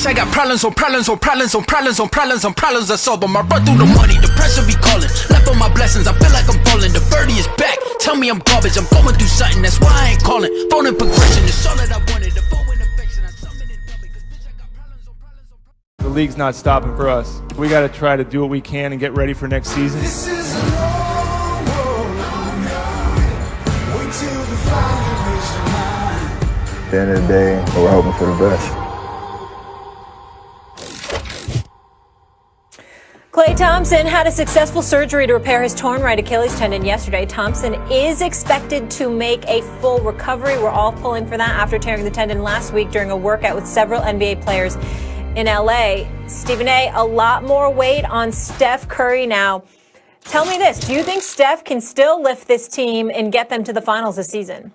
Bitch, I got problems on problems on problems on problems on problems on problems. I solve them. I run through the money, the pressure be calling. Left on my blessings, I feel like I'm falling. The birdie is back. Tell me I'm garbage. I'm going through something. That's why I ain't calling. Phone and progression is all that I wanted. The phone and affection. I summon it double. Cause bitch, I got problems on problems on problems. The league's not stopping for us. We got to try to do what we can and get ready for next season. This is a long road. Wait till the final line. At the end of the day, we're hoping for the best. Klay Thompson had a successful surgery to repair his torn right Achilles tendon yesterday. Thompson is expected to make a full recovery. We're all pulling for that after tearing the tendon last week during a workout with several NBA players in LA. Stephen A., a lot more weight on Steph Curry now. Tell me this, do you think Steph can still lift this team and get them to the finals this season?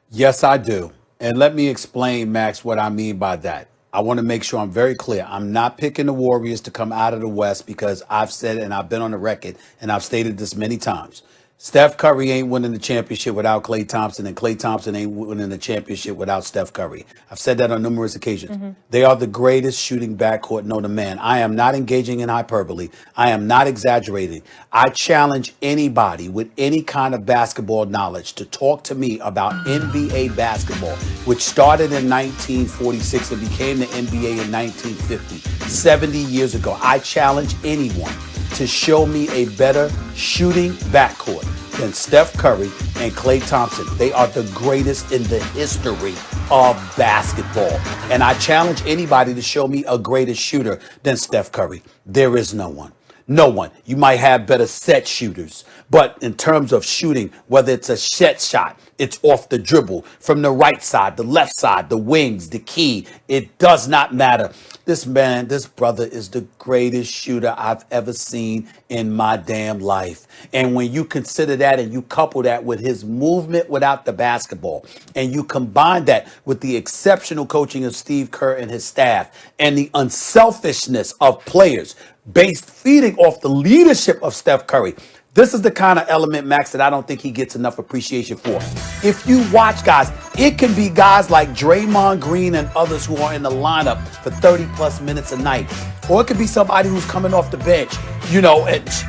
Yes, I do. And let me explain, Max, what I mean by that. I want to make sure I'm very clear. I'm not picking the Warriors to come out of the West because I've said, and I've been on the record, and I've stated this many times. Steph Curry ain't winning the championship without Klay Thompson, and Klay Thompson ain't winning the championship without Steph Curry. I've said that on numerous occasions. They are the greatest shooting backcourt known to man. I am not engaging in hyperbole. I am not exaggerating. I challenge anybody with any kind of basketball knowledge to talk to me about NBA basketball, which started in 1946 and became the NBA in 1950, 70 years ago. I challenge anyone to show me a better shooting backcourt than Steph Curry and Klay Thompson. They are the greatest in the history of basketball. And I challenge anybody to show me a greater shooter than Steph Curry. There is no one. No one. You might have better set shooters, but in terms of shooting, whether it's a set shot, it's off the dribble, from the right side, the left side, the wings, the key, it does not matter. This brother is the greatest shooter I've ever seen in my damn life. And when you consider that and you couple that with his movement without the basketball, and you combine that with the exceptional coaching of Steve Kerr and his staff and the unselfishness of players feeding off the leadership of Steph Curry, this is the kind of element, Max, that I don't think he gets enough appreciation for. If you watch guys, it can be guys like Draymond Green and others who are in the lineup for 30-plus minutes a night. Or it could be somebody who's coming off the bench,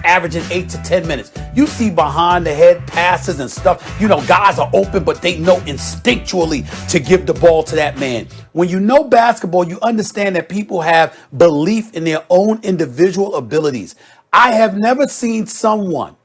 averaging 8 to 10 minutes. You see behind-the-head passes and stuff. Guys are open, but they know instinctually to give the ball to that man. When you know basketball, you understand that people have belief in their own individual abilities. I have never seen someone,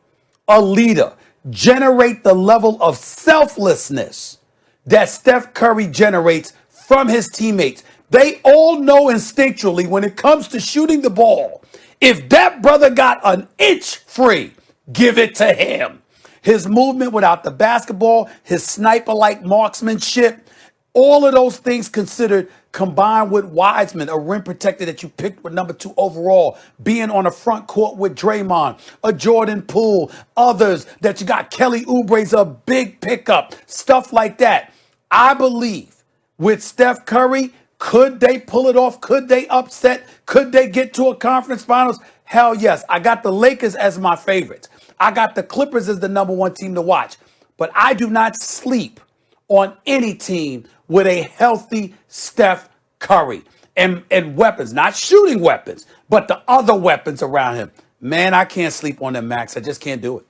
a leader, generate the level of selflessness that Steph Curry generates from his teammates. They all know instinctually when it comes to shooting the ball, if that brother got an inch free, give it to him. His movement without the basketball, his sniper-like marksmanship, all of those things considered, combined with Wiseman, a rim protector that you picked with number 2 overall, being on the front court with Draymond, a Jordan Poole, others that you got, Kelly Oubre's a big pickup, stuff like that. I believe with Steph Curry, could they pull it off? Could they upset? Could they get to a conference finals? Hell yes. I got the Lakers as my favorites. I got the Clippers as the number 1 team to watch. But I do not sleep on any team with a healthy Steph Curry and weapons, not shooting weapons, but the other weapons around him. Man, I can't sleep on them, Max. I just can't do it.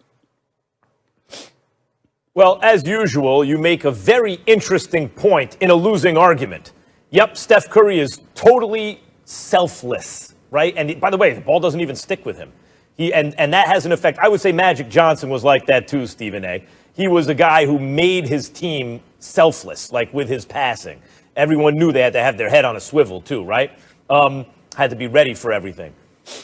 Well, as usual, you make a very interesting point in a losing argument. Yep, Steph Curry is totally selfless, right? And by the way, the ball doesn't even stick with him. And that has an effect. I would say Magic Johnson was like that too, Stephen A. He was a guy who made his team selfless, like with his passing. Everyone knew they had to have their head on a swivel too, right? Had to be ready for everything.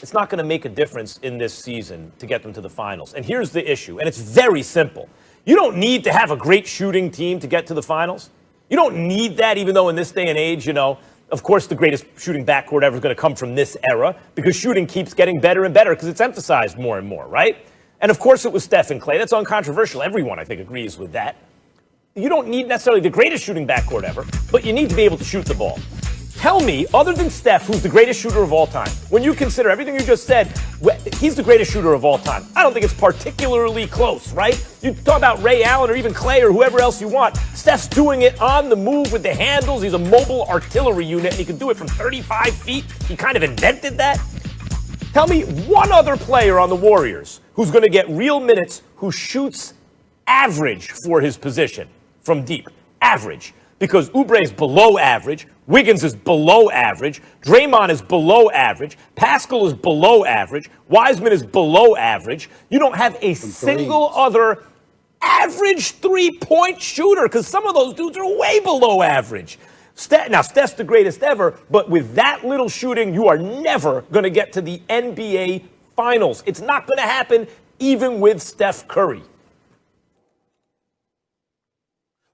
It's not going to make a difference in this season to get them to the finals. And here's the issue, and it's very simple. You don't need to have a great shooting team to get to the finals. You don't need that, even though in this day and age, of course, the greatest shooting backcourt ever is going to come from this era because shooting keeps getting better and better because it's emphasized more and more, right? And of course, it was Steph and Klay. That's uncontroversial. Everyone, I think, agrees with that. You don't need necessarily the greatest shooting backcourt ever, but you need to be able to shoot the ball. Tell me, other than Steph, who's the greatest shooter of all time, when you consider everything you just said, he's the greatest shooter of all time. I don't think it's particularly close, right? You talk about Ray Allen or even Klay or whoever else you want. Steph's doing it on the move with the handles. He's a mobile artillery unit, and he can do it from 35 feet. He kind of invented that. Tell me one other player on the Warriors who's going to get real minutes who shoots average for his position from deep. Average. Because Oubre is below average, Wiggins is below average, Draymond is below average, Pascal is below average, Wiseman is below average. You don't have a single other average three-point shooter because some of those dudes are way below average. Now, Steph's the greatest ever, but with that little shooting, you are never going to get to the NBA Finals. It's not going to happen even with Steph Curry.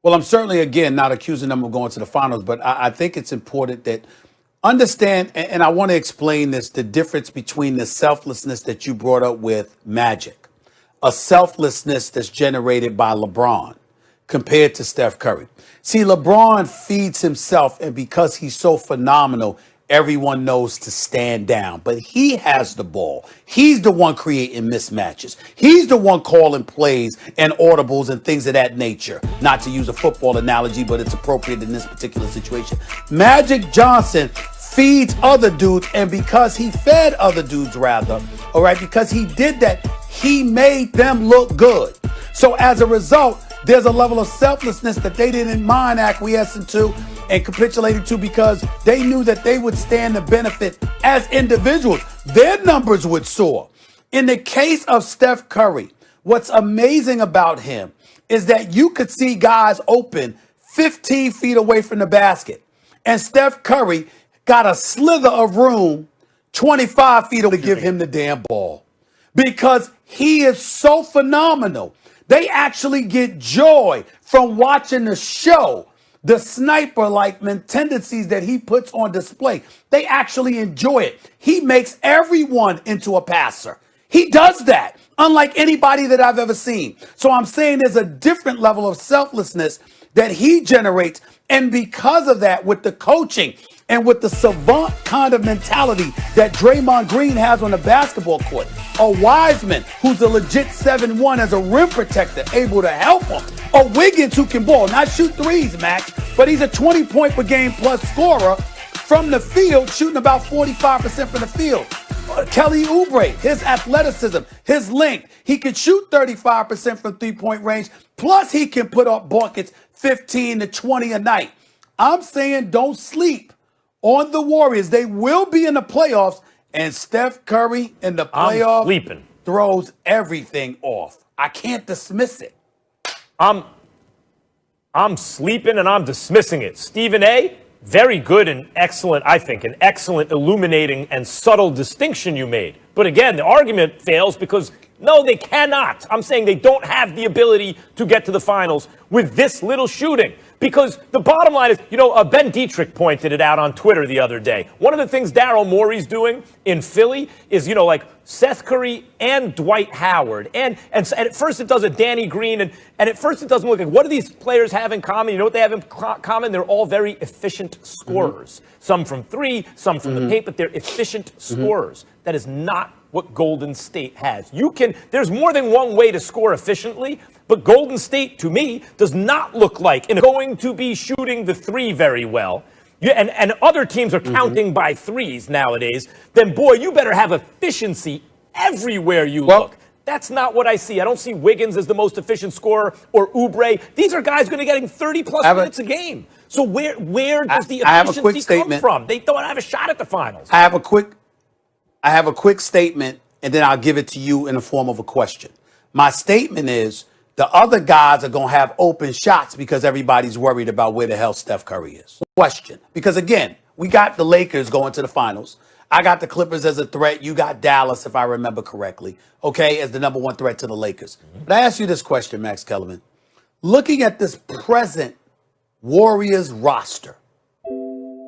Well, I'm certainly, again, not accusing them of going to the finals, but I think it's important that understand, and I want to explain this, the difference between the selflessness that you brought up with Magic, a selflessness that's generated by LeBron compared to Steph Curry. See, LeBron feeds himself, and because he's so phenomenal, everyone knows to stand down. But he has the ball. He's the one creating mismatches. He's the one calling plays and audibles and things of that nature. Not to use a football analogy, but it's appropriate in this particular situation. Magic Johnson feeds other dudes, and because he fed other dudes, rather, all right, because he did that, he made them look good. So as a result, there's a level of selflessness that they didn't mind acquiescing to and capitulating to because they knew that they would stand to benefit as individuals. Their numbers would soar. In the case of Steph Curry, what's amazing about him is that you could see guys open 15 feet away from the basket. And Steph Curry got a slither of room 25 feet to give him the damn ball because he is so phenomenal. They actually get joy from watching the show, the sniper-like tendencies that he puts on display. They actually enjoy it. He makes everyone into a passer. He does that, unlike anybody that I've ever seen. So I'm saying there's a different level of selflessness that he generates. And because of that, with the coaching and with the savant kind of mentality that Draymond Green has on the basketball court, a Wiseman who's a legit 7-1 as a rim protector, able to help him, a Wiggins who can ball, not shoot threes, Max, but he's a 20-point per game plus scorer from the field, shooting about 45% from the field. Kelly Oubre, his athleticism, his length, he can shoot 35% from three-point range, plus he can put up buckets 15 to 20 a night. I'm saying don't sleep on the Warriors. They will be in the playoffs, and Steph Curry in the playoffs throws everything off. I can't dismiss it. I'm sleeping and I'm dismissing it. Stephen A., very good and excellent, I think, an excellent illuminating and subtle distinction you made. But again, the argument fails because, no, they cannot. I'm saying they don't have the ability to get to the finals with this little shooting. Because the bottom line is, Ben Dietrich pointed it out on Twitter the other day. One of the things Daryl Morey's doing in Philly is, like Seth Curry and Dwight Howard. And at first it does a Danny Green. And at first it doesn't look like, what do these players have in common? You know what they have in common? They're all very efficient scorers. Mm-hmm. Some from three, some from the paint, but they're efficient scorers. That is not what Golden State has. There's more than one way to score efficiently, but Golden State, to me, does not look like it's going to be shooting the three very well. And other teams are counting by threes nowadays. Then, boy, you better have efficiency everywhere you look. That's not what I see. I don't see Wiggins as the most efficient scorer or Oubre. These are guys going to getting 30-plus minutes a game. So where does the efficiency come from? They don't have a shot at the finals. I have a quick statement, and then I'll give it to you in the form of a question. My statement is the other guys are going to have open shots because everybody's worried about where the hell Steph Curry is. Question. Because, again, we got the Lakers going to the finals. I got the Clippers as a threat. You got Dallas, if I remember correctly, okay, as the number one threat to the Lakers. But I ask you this question, Max Kellerman. Looking at this present Warriors roster,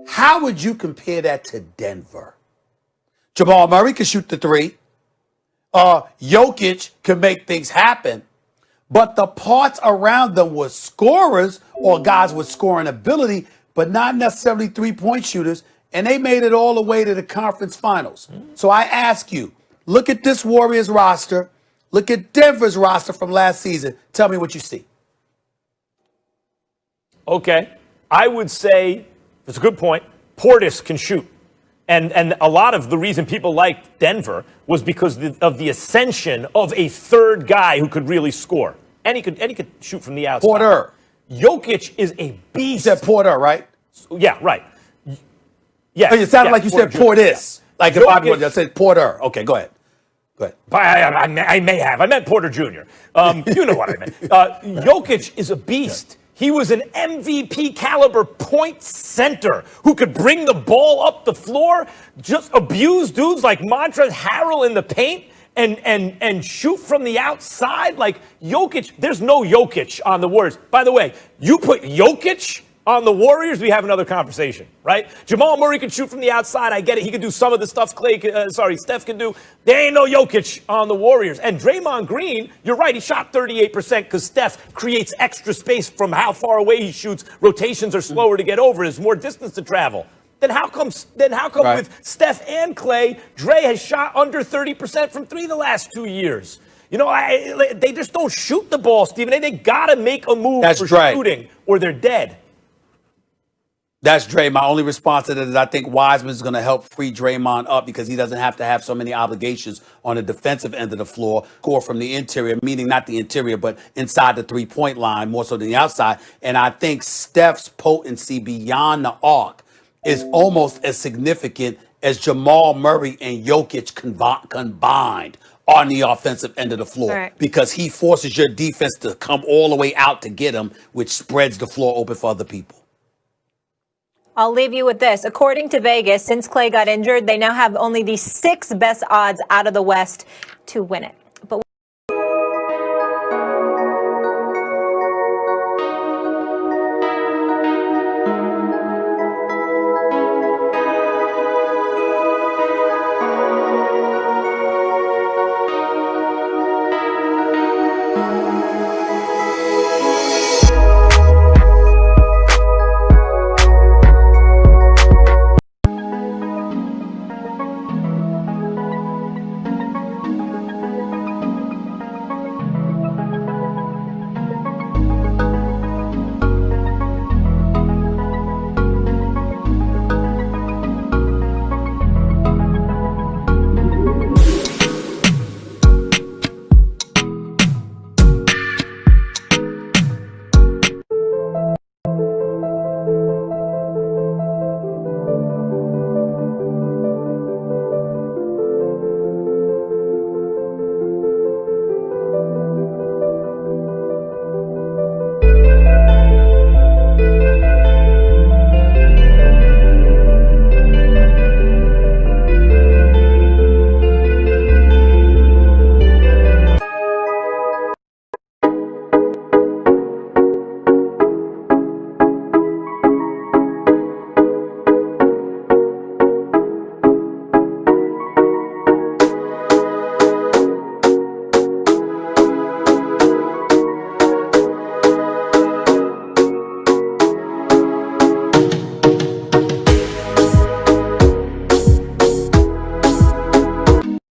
how would you compare that to Denver? Jamal Murray can shoot the three. Jokic can make things happen. But the parts around them were scorers or guys with scoring ability, but not necessarily three-point shooters, and they made it all the way to the conference finals. So I ask you, look at this Warriors roster, look at Denver's roster from last season. Tell me what you see. Okay. I would say, that's a good point, Portis can shoot. And a lot of the reason people liked Denver was because of the ascension of a third guy who could really score. And he could shoot from the outside. Porter. Jokic is a beast. You said Porter, right? Yeah, right. Yeah. It sounded like you said Portis. Yeah. Like if I said Porter. Okay, go ahead. Go ahead. I may have. I meant Porter Jr. You know what I meant. Jokic is a beast. He was an MVP caliber point center who could bring the ball up the floor, just abuse dudes like Montrezl Harrell in the paint, and shoot from the outside. Like Jokic, there's no Jokic on the Warriors. By the way, you put Jokic on the Warriors, we have another conversation, right? Jamal Murray can shoot from the outside. I get it. He can do some of the stuff Steph can do. There ain't no Jokic on the Warriors. And Draymond Green, you're right. He shot 38% because Steph creates extra space from how far away he shoots. Rotations are slower to get over. There's more distance to travel. Then how come right. With Steph and Klay, Dre has shot under 30% from three the last 2 years? You know, they just don't shoot the ball, Stephen. They got to make a move for shooting or they're dead. That's Dre. My only response to that is I think Wiseman is going to help free Draymond up because he doesn't have to have so many obligations on the defensive end of the floor, score from the interior, meaning not the interior, but inside the three-point line more so than the outside. And I think Steph's potency beyond the arc is almost as significant as Jamal Murray and Jokic combined on the offensive end of the floor because he forces your defense to come all the way out to get him, which spreads the floor open for other people. I'll leave you with this. According to Vegas, since Klay got injured, they now have only the 6th best odds out of the West to win it.